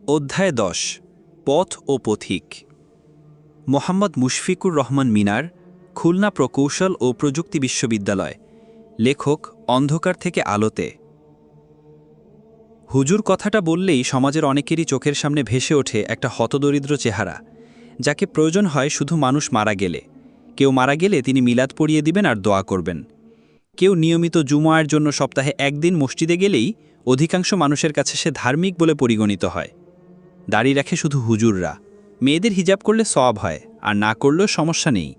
অধ্যায় ১০ পথ ও পথিক। মোহাম্মদ মুশফিকুর রহমান মিনার, খুলনা প্রকৌশল ও প্রযুক্তি বিশ্ববিদ্যালয়। লেখক অন্ধকার থেকে আলোতে। হুজুর কথাটা বললেই সমাজের অনেকেরই চোখের সামনে ভেসে ওঠে একটা হতদরিদ্র চেহারা, যাকে প্রয়োজন হয় শুধু মানুষ মারা গেলে। কেউ মারা গেলে তিনি মিলাদ পড়িয়ে দিবেন আর দোয়া করবেন। কেউ নিয়মিত জুমার জন্য সপ্তাহে একদিন মসজিদে গেলেই অধিকাংশ মানুষের কাছে সে ধার্মিক বলে পরিগণিত হয়। দাড়ি রাখে শুধু হুজুররা। মেয়েদের হিজাব করলে সওয়াব হয়, আর না করলেও সমস্যা নেই।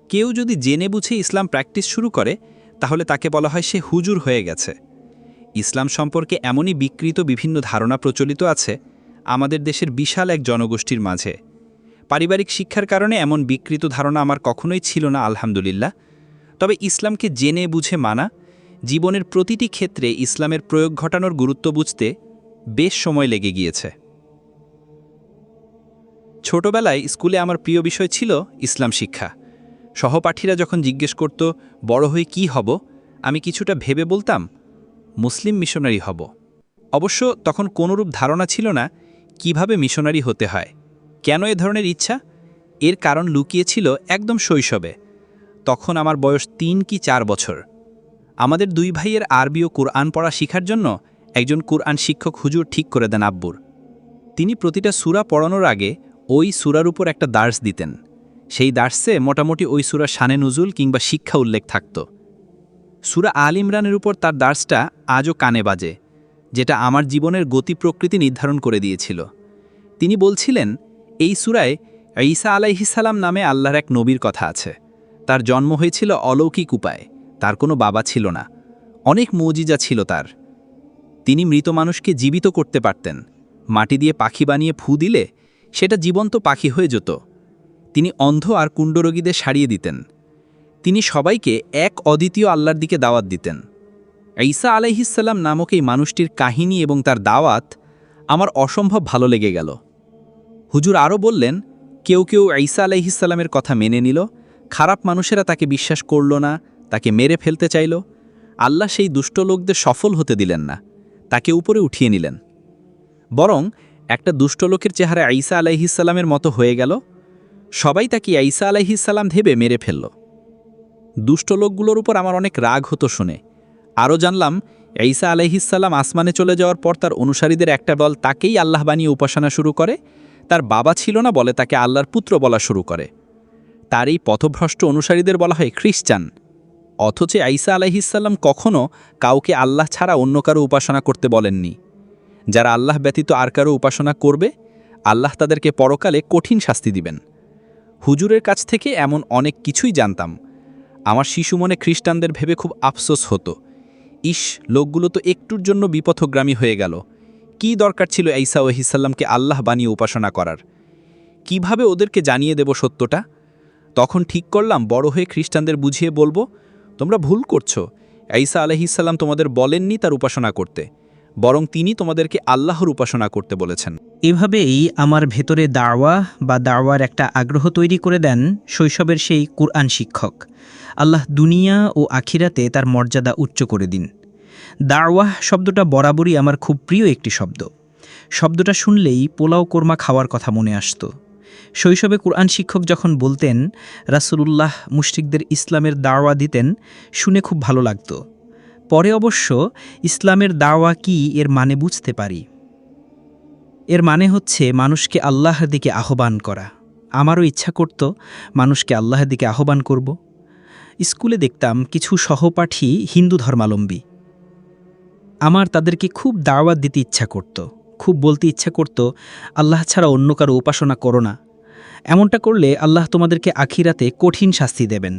কেউ যদি জেনে বুঝে ইসলাম প্র্যাকটিস শুরু করে, তাহলে তাকে বলা হয় সে হুজুর হয়ে গেছে। ইসলাম সম্পর্কে এমনই বিকৃত বিভিন্ন ধারণা প্রচলিত আছে আমাদের দেশের বিশাল এক জনগোষ্ঠীর মাঝে। পারিবারিক শিক্ষার কারণে এমন বিকৃত ধারণা আমার কখনোই ছিল না, আলহামদুলিল্লাহ। তবে ইসলামকে জেনে বুঝে মানা, জীবনের প্রতিটি ক্ষেত্রে ইসলামের প্রয়োগ ঘটানোর গুরুত্ব বুঝতে বেশ সময় লেগে গিয়েছে। ছোটবেলায় স্কুলে আমার প্রিয় বিষয় ছিল ইসলাম শিক্ষা। সহপাঠীরা যখন জিজ্ঞেস করত বড় হয়ে কি হব, আমি কিছুটা ভেবে বলতাম মুসলিম মিশনারি হব। অবশ্য তখন কোনোরূপ ধারণা ছিল না কিভাবে মিশনারি হতে হয়। কেন এ ধরনের ইচ্ছা? এর কারণ লুকিয়েছিল একদম শৈশবে। তখন আমার বয়স ৩ কি ৪ বছর। আমাদের ২ ভাইয়ের আরবি ও কুরআন পড়া শিখার জন্য একজন কুরআন শিক্ষক হুজুর ঠিক করে দেন আব্বুর। তিনি প্রতিটা সূরা পড়ানোর আগে ওই সূরার উপর একটা দার্স দিতেন। সেই দার্সে মোটামুটি ওই সূরার শানে নুজুল কিংবা শিক্ষা উল্লেখ থাকত। সূরা আল ইমরানের উপর তার দার্সটা আজও কানে বাজে, যেটা আমার জীবনের গতি প্রকৃতি নির্ধারণ করে দিয়েছিল। তিনি বলছিলেন, এই সূরায় ঈসা আলাইহিসসালাম নামে আল্লাহর এক নবীর কথা আছে। তার জন্ম হয়েছিল অলৌকিক উপায়ে, তার কোনো বাবা ছিল না। অনেক মুজিজা ছিল তার। তিনি মৃত মানুষকে জীবিত করতে পারতেন। মাটি দিয়ে পাখি বানিয়ে ফু দিলে সেটা জীবন্ত পাখি হয়ে যেত। তিনি অন্ধ আর কুণ্ডরোগীদের সারিয়ে দিতেন। তিনি সবাইকে এক অদ্বিতীয় আল্লাহর দিকে দাওয়াত দিতেন। ঈসা আলাইহিসসালাম নামক এই মানুষটির কাহিনী এবং তার দাওয়াত আমার অসম্ভব ভালো লেগে গেল। হুজুর আরও বললেন, কেউ কেউ ঈসা আলাইহিসসালামের কথা মেনে নিল, খারাপ মানুষেরা তাকে বিশ্বাস করল না, তাকে মেরে ফেলতে চাইল। আল্লাহ সেই দুষ্ট লোকদের সফল হতে দিলেন না, তাকে উপরে উঠিয়ে নিলেন। বরং একটা দুষ্ট লোকের চেহারা ঈসা আলাইহিসসালামের মতো হয়ে গেল। সবাই তাকে ঈসা আলাইহিসসালাম ভেবে মেরে ফেলল। দুষ্ট লোকগুলোর উপর আমার অনেক রাগ হতো শুনে। আরও জানলাম, ঈসা আলাইহিসসালাম আসমানে চলে যাওয়ার পর তার অনুসারীদের একটা দল তাকেই আল্লাহ বানিয়ে উপাসনা শুরু করে। তার বাবা ছিল না বলে তাকে আল্লাহর পুত্র বলা শুরু করে। তার এই পথভ্রষ্ট অনুসারীদের বলা হয় খ্রিস্টান। অথচ ঈসা আলাইহিসসালাম কখনও কাউকে আল্লাহ ছাড়া অন্য কারো উপাসনা করতে বলেননি। যারা আল্লাহ ব্যতীত আর কারো উপাসনা করবে, আল্লাহ তাদেরকে পরকালে কঠিন শাস্তি দিবেন। হুজুরের কাছ থেকে এমন অনেক কিছুই জানতাম। আমার শিশু মনে খ্রিস্টানদের ভেবে খুব আফসোস হতো। ইস, লোকগুলো তো একটুর জন্য বিপথগামী হয়ে গেল। কি দরকার ছিল ঈসা আলাইহিসসালামকে আল্লাহ বানিয়ে উপাসনা করার? কিভাবে ওদেরকে জানিয়ে দেব সত্যটা? তখন ঠিক করলাম বড় হয়ে খ্রিস্টানদের বুঝিয়ে বলবো, তোমরা ভুল করছো। ঈসা আলাইহিসসালাম তোমাদের বলেননি তার উপাসনা করতে, বরং তিনি তোমাদেরকে আল্লাহর উপাসনা করতে বলেছেন। এভাবেই আমার ভেতরে দাওয়ার একটা আগ্রহ তৈরি করে দেন শৈশবের সেই কুরআন শিক্ষক। আল্লাহ দুনিয়া ও আখিরাতে তার মর্যাদা উচ্চ করে দিন। দাওয়াহ শব্দটা বরাবরই আমার খুব প্রিয় একটি শব্দ। শব্দটা শুনলেই পোলাও কোরমা খাওয়ার কথা মনে আসতো। শৈশবে কুরআন শিক্ষক যখন বলতেন রাসূলুল্লাহ মুশরিকদের ইসলামের দাওয়া দিতেন, শুনে খুব ভালো লাগতো। পরে অবশ্য ইসলামের দাওয়া কি এর মানে বুঝতে পারি। এর মানে হচ্ছে মানুষকে আল্লাহর দিকে আহ্বান করা। আমারও ইচ্ছা করত মানুষকে আল্লাহর দিকে আহ্বান করব। স্কুলে দেখতাম কিছু সহপাঠী হিন্দু ধর্মাবলম্বী। আমার তাদেরকে খুব দাওয়াত দিতে ইচ্ছা করত, খুব বলতে ইচ্ছা করত, আল্লাহ ছাড়া অন্য কারো উপাসনা করো না। এমনটা করলে আল্লাহ তোমাদেরকে আখিরাতে কঠিন শাস্তি দেবেন।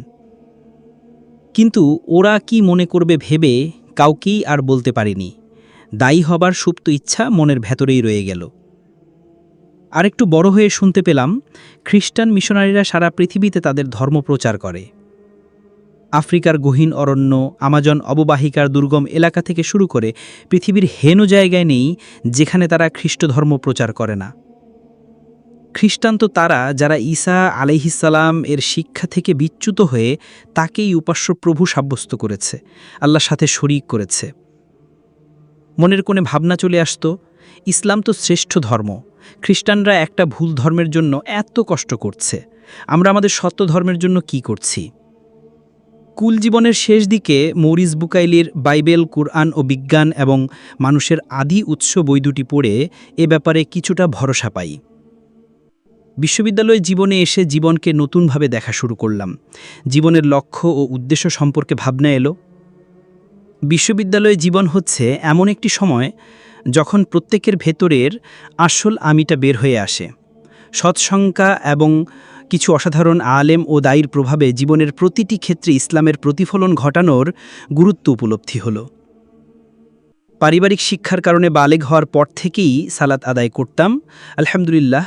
কিন্তু ওরা কি মনে করবে ভেবে কাউকেই আর বলতে পারিনি। দায়ী হবার সুপ্ত ইচ্ছা মনের ভেতরেই রয়ে গেল। আরেকটু বড় হয়ে শুনতে পেলাম খ্রিস্টান মিশনারিরা সারা পৃথিবীতে তাদের ধর্ম প্রচার করে। আফ্রিকার গহীন অরণ্য, আমাজন অববাহিকার দুর্গম এলাকা থেকে শুরু করে পৃথিবীর হেন জায়গায় নেই যেখানে তারা খ্রিস্ট ধর্ম প্রচার করে না। খ্রিস্টান তো তারা যারা ঈসা আলাইহিসসালাম এর শিক্ষা থেকে বিচ্যুত হয়ে তাকেই উপাস্য প্রভু সাব্যস্ত করেছে, আল্লাহর সাথে শরীক করেছে। মনের কোণে ভাবনা চলে আসতো, ইসলাম তো শ্রেষ্ঠ ধর্ম, খ্রিস্টানরা একটা ভুল ধর্মের জন্য এত কষ্ট করছে, আমরা আমাদের সত্য ধর্মের জন্য কি করছি? কুল জীবনের শেষ দিকে মরিস বুকাইলির বাইবেল, কুরআন ও বিজ্ঞান এবং মানুষের আদি উৎস বই দুটি পড়ে এ ব্যাপারে কিছুটা ভরসা পাই। বিশ্ববিদ্যালয় জীবনে এসে জীবনকে নতুনভাবে দেখা শুরু করলাম। জীবনের লক্ষ্য ও উদ্দেশ্য সম্পর্কে ভাবনা এলো। বিশ্ববিদ্যালয় জীবন হচ্ছে এমন একটি সময় যখন প্রত্যেকের ভেতরের আসল আমিটা বের হয়ে আসে। সৎসংখ্যা এবং কিছু অসাধারণ আলেম ও দায়ীর প্রভাবে জীবনের প্রতিটি ক্ষেত্রে ইসলামের প্রতিফলন ঘটানোর গুরুত্ব উপলব্ধি হলো। পারিবারিক শিক্ষার কারণে বালেগ হওয়ার পর থেকেই সালাত আদায় করতাম, আলহামদুলিল্লাহ।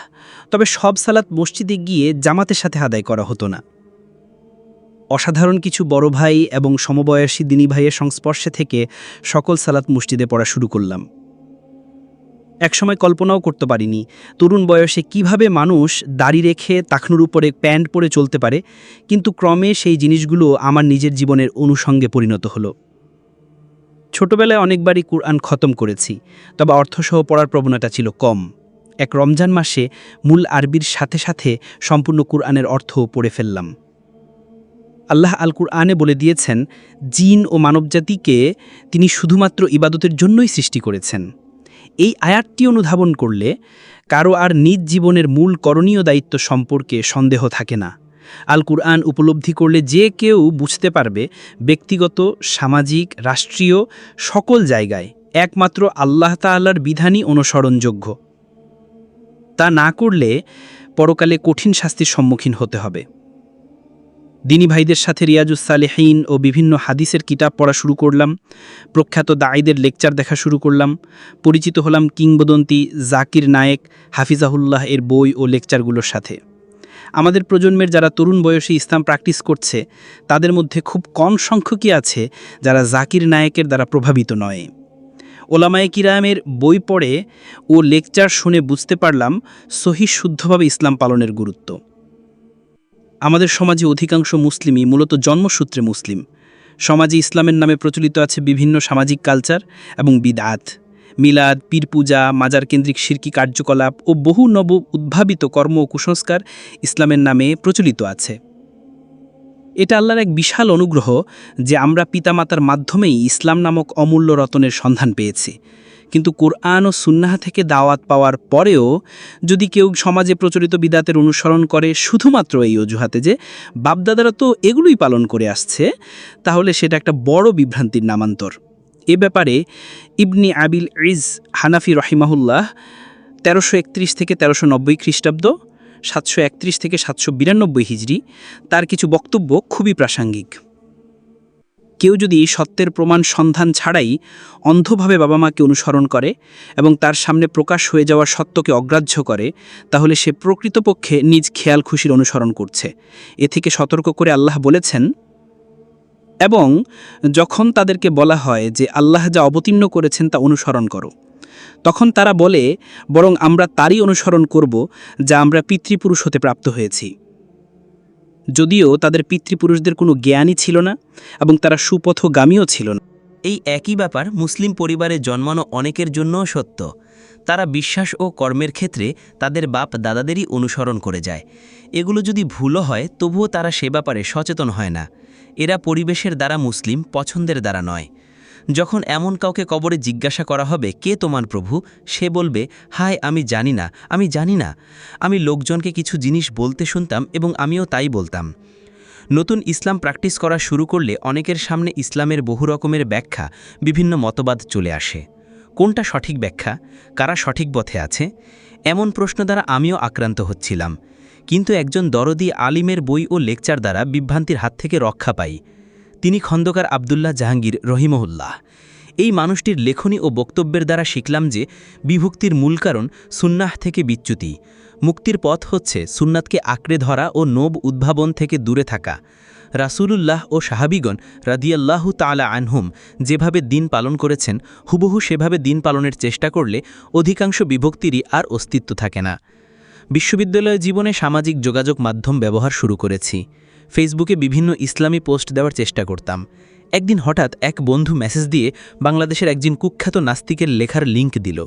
তবে সব সালাত মসজিদে গিয়ে জামাতের সাথে আদায় করা হতো না। অসাধারণ কিছু বড় ভাই এবং সমবয়সী দিনী ভাইয়ের সংস্পর্শে থেকে সকল সালাত মসজিদে পড়া শুরু করলাম। একসময় কল্পনাও করতে পারিনি তরুণ বয়সে কিভাবে মানুষ দাড়ি রেখে টাকনুর উপরে প্যান্ট পরে চলতে পারে, কিন্তু ক্রমে সেই জিনিসগুলো আমার নিজের জীবনের অনুষঙ্গে পরিণত হলো। ছোটবেলায় অনেকবারই কুরআন খতম করেছি, তবে অর্থসহ পড়ার প্রবণতা ছিল কম। এক রমজান মাসে মূল আরবির সাথে সাথে সম্পূর্ণ কুরআনের অর্থও পড়ে ফেললাম। আল্লাহ আল কুরআনে বলে দিয়েছেন, জিন ও মানবজাতিকে তিনি শুধুমাত্র ইবাদতের জন্যই সৃষ্টি করেছেন। এই আয়াতটি অনুধাবন করলে কারো আর নিজ জীবনের মূল করণীয় দায়িত্ব সম্পর্কে সন্দেহ থাকে না। আল কুরআন উপলব্ধি করলে যে কেউ বুঝতে পারবে ব্যক্তিগত, সামাজিক, রাষ্ট্রীয় সকল জায়গায় একমাত্র আল্লাহ তাআলার বিধানই অনুসরণযোগ্য। তা না করলে পরকালে কঠিন শাস্তির সম্মুখীন হতে হবে। দিনী ভাইদের সাথে রিয়াজুস সালেহীন ও বিভিন্ন হাদিসের কিতাব পড়া শুরু করলাম। প্রখ্যাত দাঈদের লেকচার দেখা শুরু করলাম। পরিচিত হলাম কিংবদন্তি জাকির নায়েক হাফিজাহুল্লাহ এর বই ও লেকচারগুলোর সাথে। আমাদের প্রজন্মের যারা তরুণ বয়সে ইসলাম প্র্যাকটিস করছে, তাদের মধ্যে খুব কম সংখ্যকই আছে যারা জাকির নায়েকের দ্বারা প্রভাবিত নয়। ওলামায়ে কিরামের বই পড়ে ও লেকচার শুনে বুঝতে পারলাম সহিহ শুদ্ধভাবে ইসলাম পালনের গুরুত্ব। আমাদের সমাজে অধিকাংশ মুসলিমই মূলত জন্মসূত্রে মুসলিম। সমাজে ইসলামের নামে প্রচলিত আছে বিভিন্ন সামাজিক কালচার এবং বিদআত, মিলাদ, পীর পূজা, মাজার কেন্দ্রিক শিরকি কার্যকলাপ ও বহু নব উদ্ভাবিত কর্ম ও কুসংস্কার ইসলামের নামে প্রচলিত আছে। এটা আল্লাহর এক বিশাল অনুগ্রহ যে আমরা পিতামাতার মাধ্যমেই ইসলাম নামক অমূল্য রতনের সন্ধান পেয়েছি। কিন্তু কোরআন ও সুন্নাহ থেকে দাওয়াত পাওয়ার পরেও যদি কেউ সমাজে প্রচলিত বিদাতের অনুসরণ করে শুধুমাত্র এই অজুহাতে যে বাপদাদারা তো এগুলোই পালন করে আসছে, তাহলে সেটা একটা বড় বিভ্রান্তির নামান্তর। এ ব্যাপারে ইবনি আবিল ইজ হানাফি রহিমাহুল্লাহ 1331 থেকে 1390 খ্রিস্টাব্দ, 731 থেকে 792 হিজরি, তার কিছু বক্তব্য খুবই প্রাসঙ্গিক। কেউ যদি সত্যের প্রমাণ সন্ধান ছাড়াই অন্ধভাবে বাবা মাকে অনুসরণ করে এবং তার সামনে প্রকাশ হয়ে যাওয়া সত্যকে অগ্রাহ্য করে, তাহলে সে প্রকৃতপক্ষে নিজ খেয়াল খুশির অনুসরণ করছে। এ থেকে সতর্ক করে আল্লাহ বলেছেন, এবং যখন তাদেরকে বলা হয় যে আল্লাহ যা অবতীর্ণ করেছেন তা অনুসরণ করো, তখন তারা বলে, বরং আমরা তারই অনুসরণ করব যা আমরা পিতৃপুরুষ হতে প্রাপ্ত হয়েছি। যদিও তাদের পিতৃপুরুষদের কোনো জ্ঞানই ছিল না এবং তারা সুপথগামীও ছিল না। এই একই ব্যাপার মুসলিম পরিবারে জন্মানো অনেকের জন্যও সত্য। তারা বিশ্বাস ও কর্মের ক্ষেত্রে তাদের বাপ দাদাদেরই অনুসরণ করে যায়। এগুলো যদি ভুলও হয় তবুও তারা সে ব্যাপারে সচেতন হয় না। এরা পরিবেশের দ্বারা মুসলিম, পছন্দের দ্বারা নয়। যখন এমন কাউকে কবরে জিজ্ঞাসা করা হবে, কে তোমার প্রভু, সে বলবে, হায় আমি জানি না, আমি জানি না। আমি লোকজনকে কিছু জিনিস বলতে শুনতাম এবং আমিও তাই বলতাম। নতুন ইসলাম প্র্যাকটিস করা শুরু করলে অনেকের সামনে ইসলামের বহু রকমের ব্যাখ্যা, বিভিন্ন মতবাদ চলে আসে। কোনটা সঠিক ব্যাখ্যা, কারা সঠিক পথে আছে, এমন প্রশ্ন দ্বারা আমিও আক্রান্ত হচ্ছিলাম। কিন্তু একজন দরদি আলিমের বই ও লেকচার দ্বারা বিভ্রান্তির হাত থেকে রক্ষা পাই। তিনি খন্দকার আবদুল্লাহ জাহাঙ্গীর রহিমহুল্লাহ। এই মানুষটির লেখনী ও বক্তব্যের দ্বারা শিখলাম যে বিভক্তির মূল কারণ সুন্নাহ থেকে বিচ্যুতি। মুক্তির পথ হচ্ছে সুন্নাতকে আঁকড়ে ধরা ও নব উদ্ভাবন থেকে দূরে থাকা। রাসূলুল্লাহ ও সাহাবীগণ রাদিয়াল্লাহু তাআলা আনহুম যেভাবে দিন পালন করেছেন, হুবহু সেভাবে দিন পালনের চেষ্টা করলে অধিকাংশ বিভক্তিরই আর অস্তিত্ব থাকে না। বিশ্ববিদ্যালয় জীবনে সামাজিক যোগাযোগ মাধ্যম ব্যবহার শুরু করেছি। ফেসবুকে বিভিন্ন ইসলামী পোস্ট দেওয়ার চেষ্টা করতাম। একদিন হঠাৎ এক বন্ধু মেসেজ দিয়ে বাংলাদেশের একজন কুখ্যাত নাস্তিকের লেখার লিঙ্ক দিল,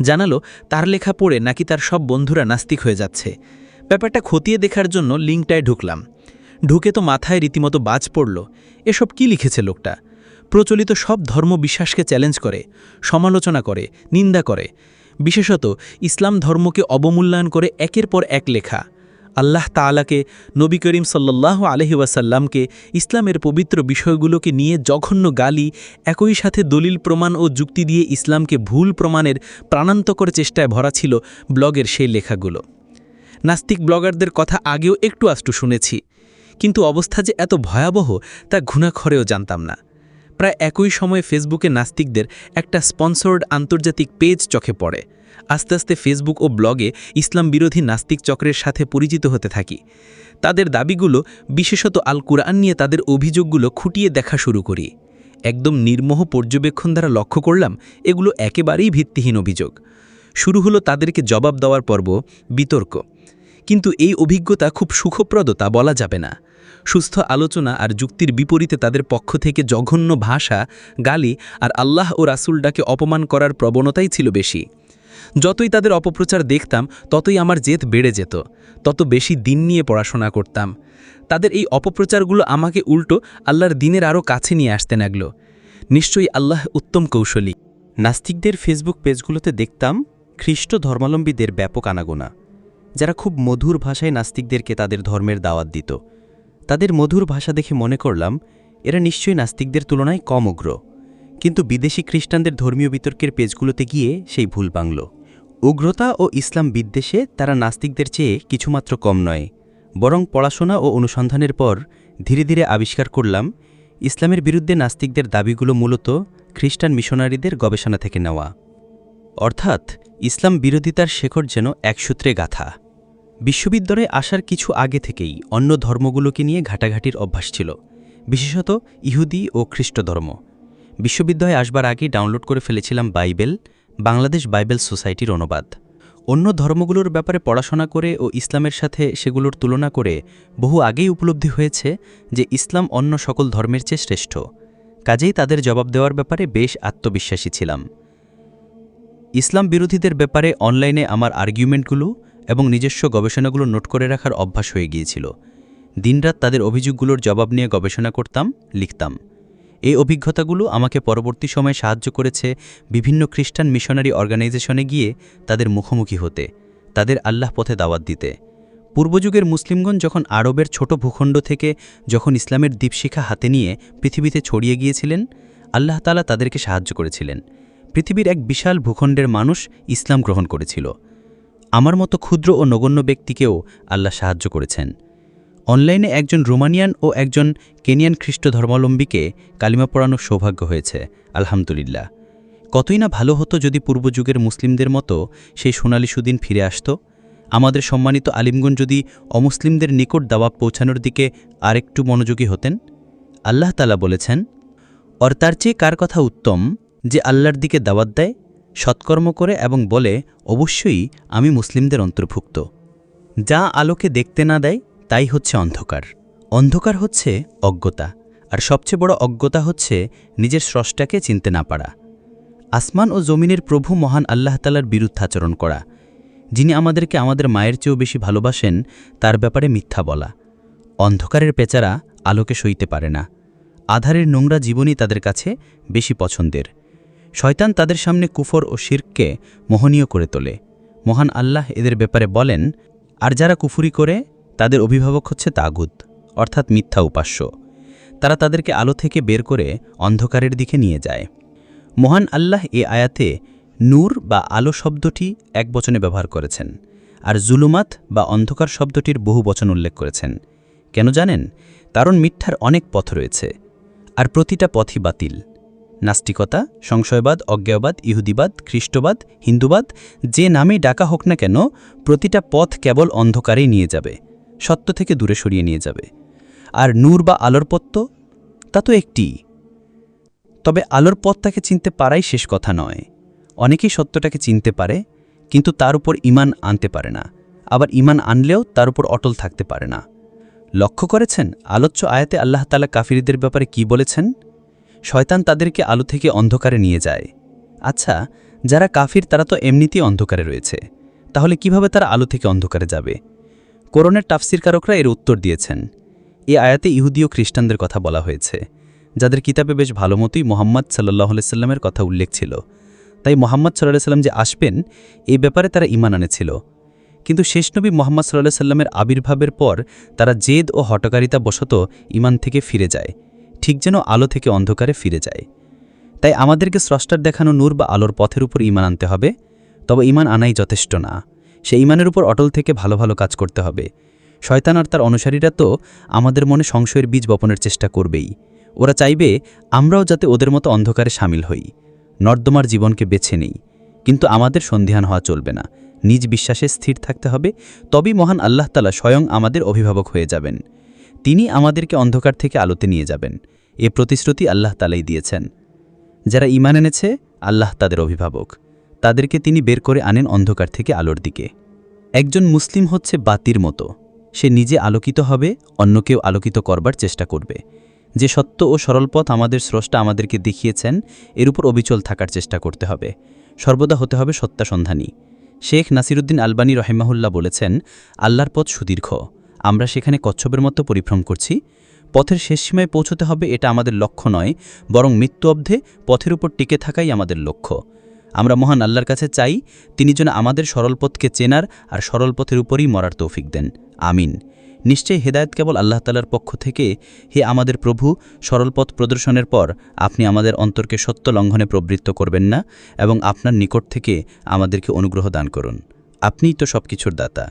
জানালো তার লেখা পড়ে নাকি তার সব বন্ধুরা নাস্তিক হয়ে যাচ্ছে। ব্যাপারটা খতিয়ে দেখার জন্য লিঙ্কটায় ঢুকলাম। ঢুকে তো মাথায় রীতিমতো বাজ পড়ল। এসব কি লিখেছে লোকটা? প্রচলিত সব ধর্ম বিশ্বাসকে চ্যালেঞ্জ করে, সমালোচনা করে, নিন্দা করে। বিশেষত ইসলাম ধর্মকে অবমূল্যায়ন করে একের পর এক লেখা। আল্লাহ তাআলাকে, নবী করিম সাল্লাল্লাহু আলাইহি ওয়াসাল্লামকে, ইসলামের পবিত্র বিষয়গুলোকে নিয়ে জঘন্য গালি, একই সাথে দলিল প্রমাণ ও যুক্তি দিয়ে ইসলামকে ভুল প্রমাণের প্রাণান্তকর চেষ্টায় ভরা ছিল ব্লগের সেই লেখাগুলো। নাস্তিক ব্লগারদের কথা আগেও একটু আষ্টু শুনেছি, কিন্তু অবস্থা যে এত ভয়াবহ তা ঘুণাক্ষরেও জানতাম না। প্রায় একই সময়ে ফেসবুকে নাস্তিকদের একটা স্পন্সর্ড আন্তর্জাতিক পেজ চোখে পড়ে। আস্তে আস্তে ফেসবুক ও ব্লগে ইসলাম বিরোধী নাস্তিক চক্রের সাথে পরিচিত হতে থাকি। তাদের দাবিগুলো, বিশেষত আল কুরআন নিয়ে তাদের অভিযোগগুলো খুঁটিয়ে দেখা শুরু করি। একদম নির্মোহ পর্যবেক্ষণ দ্বারা লক্ষ্য করলাম এগুলো একেবারেই ভিত্তিহীন অভিযোগ। শুরু হলো তাদেরকে জবাব দেওয়ার পর্ব, বিতর্ক। কিন্তু এই অভিজ্ঞতা খুব সুখপ্রদ তা বলা যাবে না। সুস্থ আলোচনা আর যুক্তির বিপরীতে তাদের পক্ষ থেকে জঘন্য ভাষা, গালি আর আল্লাহ ও রাসূলটাকে অপমান করার প্রবণতাই ছিল বেশি। যতই তাদের অপপ্রচার দেখতাম ততই আমার জেদ বেড়ে যেত, তত বেশি দিন নিয়ে পড়াশোনা করতাম। তাদের এই অপপ্রচারগুলো আমাকে উল্টো আল্লাহর দিনের আরও কাছে নিয়ে আসতে লাগল। নিশ্চয়ই আল্লাহ উত্তম কৌশলী। নাস্তিকদের ফেসবুক পেজগুলোতে দেখতাম খ্রিস্ট ধর্মাবলম্বীদের ব্যাপক আনাগোনা, যারা খুব মধুর ভাষায় নাস্তিকদেরকে তাদের ধর্মের দাওয়াত দিত। তাদের মধুর ভাষা দেখে মনে করলাম এরা নিশ্চয়ই নাস্তিকদের তুলনায় কম উগ্র। কিন্তু বিদেশি খ্রিস্টানদের ধর্মীয় বিতর্কের পেজগুলোতে গিয়ে সেই ভুল ভাঙল। উগ্রতা ও ইসলাম বিদ্বেষে তারা নাস্তিকদের চেয়ে কিছুমাত্র কম নয়, বরং পড়াশোনা ও অনুসন্ধানের পর ধীরে ধীরে আবিষ্কার করলাম ইসলামের বিরুদ্ধে নাস্তিকদের দাবিগুলো মূলত খ্রিস্টান মিশনারিদের গবেষণা থেকে নেওয়া। অর্থাৎ ইসলাম বিরোধিতার শেকড় যেন এক সূত্রে গাঁথা। বিশ্ববিদ্যালয়ে আসার কিছু আগে থেকেই অন্য ধর্মগুলোকে নিয়ে ঘাটাঘাটির অভ্যাস ছিল, বিশেষত ইহুদি ও খ্রিস্ট ধর্ম। বিশ্ববিদ্যালয়ে আসবার আগেই ডাউনলোড করে ফেলেছিলাম বাইবেল, বাংলাদেশ বাইবেল সোসাইটির অনুবাদ। অন্য ধর্মগুলোর ব্যাপারে পড়াশোনা করে ও ইসলামের সাথে সেগুলোর তুলনা করে বহু আগেই উপলব্ধি হয়েছে যে ইসলাম অন্য সকল ধর্মের চেয়ে শ্রেষ্ঠ। কাজেই তাদের জবাব দেওয়ার ব্যাপারে বেশ আত্মবিশ্বাসী ছিলাম। ইসলাম বিরোধীদের ব্যাপারে অনলাইনে আমার আর্গুমেন্টগুলো এবং নিজস্ব গবেষণাগুলো নোট করে রাখার অভ্যাস হয়ে গিয়েছিল। দিনরাত তাদের অভিযোগগুলোর জবাব নিয়ে গবেষণা করতাম, লিখতাম। এই অভিজ্ঞতাগুলো আমাকে পরবর্তী সময়ে সাহায্য করেছে বিভিন্ন খ্রিস্টান মিশনারি অর্গানাইজেশনে গিয়ে তাদের মুখোমুখি হতে, তাদের আল্লাহ পথে দাওয়াত দিতে। পূর্বযুগের মুসলিমগণ যখন আরবের ছোট ভূখণ্ড থেকে যখন ইসলামের দীপশিখা হাতে নিয়ে পৃথিবীতে ছড়িয়ে গিয়েছিলেন, আল্লাহ তাআলা তাদেরকে সাহায্য করেছিলেন। পৃথিবীর এক বিশাল ভূখণ্ডের মানুষ ইসলাম গ্রহণ করেছিল। আমার মতো ক্ষুদ্র ও নগণ্য ব্যক্তিকেও আল্লাহ সাহায্য করেছেন। অনলাইনে একজন রোমানিয়ান ও একজন কেনিয়ান খ্রিস্ট ধর্মাবলম্বীকে কালিমা পড়ানোর সৌভাগ্য হয়েছে, আলহামদুলিল্লাহ। কতই না ভালো হতো যদি পূর্বযুগের মুসলিমদের মতো সেই সোনালী সুদিন ফিরে আসত। আমাদের সম্মানিত আলিমগণ যদি অমুসলিমদের নিকট দাওয়াত পৌঁছানোর দিকে আরেকটু মনোযোগী হতেন। আল্লাহ তাআলা বলেছেন, আর তার চেয়ে কার কথা উত্তম যে আল্লাহর দিকে দাওয়াত দেয়, সৎকর্ম করে এবং বলে অবশ্যই আমি মুসলিমদের অন্তর্ভুক্ত। যা আলোকে দেখতে না দেয় তাই হচ্ছে অন্ধকার। অন্ধকার হচ্ছে অজ্ঞতা, আর সবচেয়ে বড় অজ্ঞতা হচ্ছে নিজের স্রষ্টাকে চিনতে না পারা। আসমান ও জমিনের প্রভু মহান আল্লাহ তাআলার বিরুদ্ধাচরণ করা, যিনি আমাদেরকে আমাদের মায়ের চেয়েও বেশি ভালোবাসেন, তার ব্যাপারে মিথ্যা বলা। অন্ধকারের পেচারা আলোকে সইতে পারে না। আধারের নোংরা জীবনই তাদের কাছে বেশি পছন্দের। শয়তান তাদের সামনে কুফর ও শিরককে মোহনীয় করে তোলে। মহান আল্লাহ এদের ব্যাপারে বলেন, আর যারা কুফরি করে তাদের অভিভাবক হচ্ছে তাগুত, অর্থাৎ মিথ্যা উপাস্য। তারা তাদেরকে আলো থেকে বের করে অন্ধকারের দিকে নিয়ে যায়। মহান আল্লাহ এ আয়াতে নূর বা আলো শব্দটি এক বচনে ব্যবহার করেছেন, আর জুলুমাত বা অন্ধকার শব্দটির বহু বচন উল্লেখ করেছেন। কেন জানেন? কারণ মিথ্যার অনেক পথ রয়েছে, আর প্রতিটা পথই বাতিল। নাস্তিকতা, সংশয়বাদ, অজ্ঞেয়বাদ, ইহুদিবাদ, খ্রিস্টবাদ, হিন্দুবাদ, যে নামেই ডাকা হোক না কেন, প্রতিটা পথ কেবল অন্ধকারেই নিয়ে যাবে, সত্য থেকে দূরে সরিয়ে নিয়ে যাবে। আর নূর বা আলোর পথ তা তো একটিই। তবে আলোর পথটাকে চিনতে পারাই শেষ কথা নয়। অনেকেই সত্যটাকে চিনতে পারে, কিন্তু তার উপর ঈমান আনতে পারে না। আবার ঈমান আনলেও তার উপর অটল থাকতে পারে না। লক্ষ্য করেছেন আলোচ্য আয়াতে আল্লাহ তাআলা কাফিরদের ব্যাপারে কি বলেছেন? শয়তান তাদেরকে আলো থেকে অন্ধকারে নিয়ে যায়। আচ্ছা, যারা কাফির তারা তো এমনিতেই অন্ধকারে রয়েছে, তাহলে কিভাবে তারা আলো থেকে অন্ধকারে যাবে? কোরআনের তাফসিরকারকরা এর উত্তর দিয়েছেন। এই আয়াতে ইহুদি ও খ্রিস্টানদের কথা বলা হয়েছে, যাদের কিতাবে বেশ ভালোমতোই মোহাম্মদ সাল্লাল্লাহু আলাইহি সাল্লামের কথা উল্লেখ ছিল। তাই মোহাম্মদ সাল্লাল্লাহু আলাইহি সাল্লাম যে আসবেন এই ব্যাপারে তারা ঈমান আনেছিল। কিন্তু শেষ নবী মোহাম্মদ সাল্লাল্লাহু আলাইহি সাল্লামের আবির্ভাবের পর তারা জেদ ও হটকারিতা বশত ঈমান থেকে ফিরে যায়, ঠিক যেন আলো থেকে অন্ধকারে ফিরে যায়। তাই আমাদেরকে স্রষ্টার দেখানো নূর বা আলোর পথের উপর ঈমান আনতে হবে। তবে ঈমান আনাই যথেষ্ট না, সেই ঈমানের উপর অটল থেকে ভালো ভালো কাজ করতে হবে। শয়তান আর তার অনুসারীরা তো আমাদের মনে সংশয়ের বীজ বপনের চেষ্টা করবেই। ওরা চাইবে আমরাও যাতে ওদের মতো অন্ধকারে সামিল হই, নর্দমার জীবনকে বেছে নেই। কিন্তু আমাদের সন্দিহান হওয়া চলবে না, নিজ বিশ্বাসে স্থির থাকতে হবে। তবেই মহান আল্লাহ তাআলা স্বয়ং আমাদের অভিভাবক হয়ে যাবেন। তিনি আমাদেরকে অন্ধকার থেকে আলোতে নিয়ে যাবেন। এ প্রতিশ্রুতি আল্লাহ তাআলাই দিয়েছেন। যারা ঈমান এনেছে আল্লাহ তাদের অভিভাবক, তাদেরকে তিনি বের করে আনেন অন্ধকার থেকে আলোর দিকে। একজন মুসলিম হচ্ছে বাতির মতো, সে নিজে আলোকিত হবে, অন্যকেও আলোকিত করবার চেষ্টা করবে। যে সত্য ও সরল পথ আমাদের স্রষ্টা আমাদেরকে দেখিয়েছেন এর উপর অবিচল থাকার চেষ্টা করতে হবে, সর্বদা হতে হবে সত্যাসন্ধানী। শেখ নাসিরুদ্দিন আলবানী রহিমাহুল্লাহ বলেছেন, আল্লাহর পথ সুদীর্ঘ, আমরা সেখানে কচ্ছপের মতো পরিভ্রম করছি। পথের শেষ সীমায় পৌঁছতে হবে এটা আমাদের লক্ষ্য নয়, বরং মৃত্যু অবধি পথের উপর টিকে থাকাই আমাদের লক্ষ্য। আমরা মহান আল্লাহর কাছে চাই তিনি যেন আমাদের সরল পথকে চেনার আর সরল পথের উপরই মরার তৌফিক দেন। আমিন। নিশ্চয়ই হেদায়েত কেবল আল্লাহ তাআলার পক্ষ থেকে। হে আমাদের প্রভু, সরল পথ প্রদর্শনের পর আপনি আমাদের অন্তরকে সত্য লঙ্ঘনে প্রবৃত্ত করবেন না এবং আপনার নিকট থেকে আমাদেরকে অনুগ্রহ দান করুন। আপনিই তো সবকিছুর দাতা।